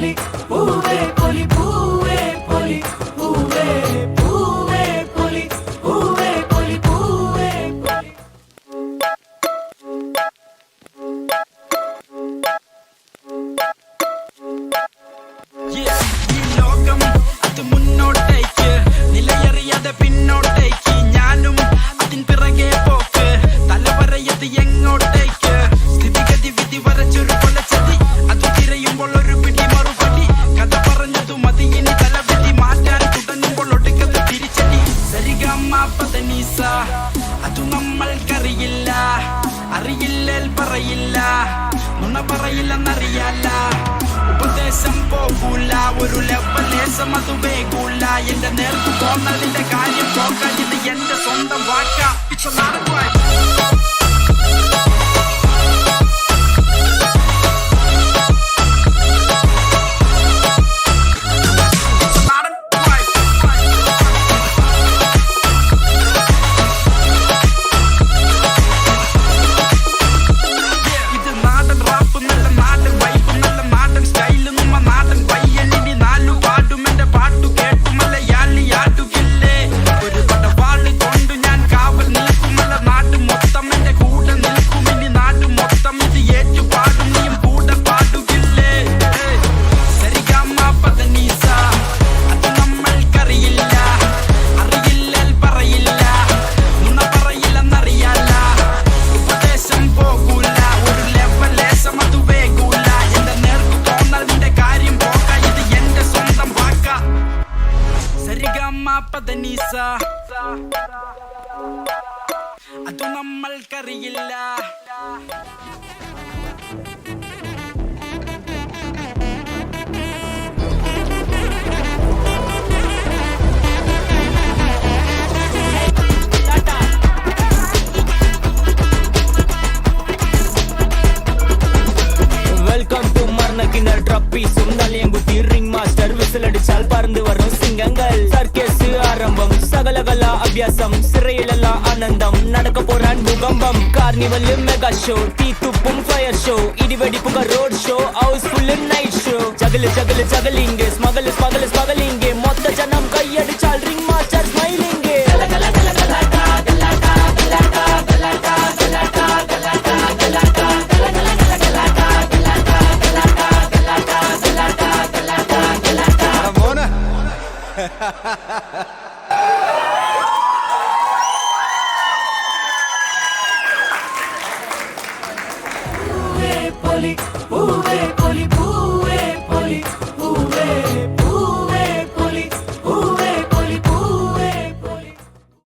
പൊലി പൂവേ പൊലി പൂവേ പൊലി പൂവേ പൂവേ പൊലി പൂവേ പൊലി പൂവേ പൊലി. ലോകം അത് മുന്നോട്ടേക്ക് നിലയറിയാതെ പിന്നോട്ടേക്ക് ഞാനും അതിൻ പിറകെ പോക്ക് തലവരയത് എങ്ങോട്ടേക്ക് സ്ഥിതിഗതി വിധി വരച്ചൊരു കൊലച്ചതി അത് തിരയുമ്പോൾ ഒരു പിടി മറുപടി കഥ പറഞ്ഞതു മതി ഇനി തലവിധി മാറ്റാൻ തുടങ്ങുമ്പോൾ ഒടുക്കത്ത് തിരിച്ചടി സരിഗമ പദനീസ അതു നമ്മൾക്കറിയില്ല അറിയില്ലേൽ പറയില്ല നുണ പറയില്ലെന്നറിയാല ഉപദേശം പോകൂല ഒരു ലെവലേശം അത് വേകൂല എന്റെ നേർക്ക് പോന്നതിന്റെ കാര്യം പോകാൻ ഇത് എന്റെ സ്വന്തം വാക്ക പദനീസ അതു നമ്മൾക്കറിയില്ല. വെൽക്കം ടു മർണക്കിണർ ട്രപ്പീസും നളിയൻകുട്ടി റിംഗ് മാസ്റ്റർ വിസിലടിച്ചാൽ പറന്നു വരും സിംഗങ്ങൾ സർക്കസ് ആരംഭം സകലകല അഭ്യാസം സിറയിലല്ല ആനന്ദം നടക്ക പോരാൻ ഭൂകമ്പം കാർണിവല് മെഗാ ഷോ തീത്തുപ്പും ഫയർ ഷോ ഇടിവെടിപ്പുക road show housefull night show juggle juggle juggling smuggle smuggle smuggling മൊത്ത ജനം കൈയടിച്ചാൽ ring master smiling Ha ha ha!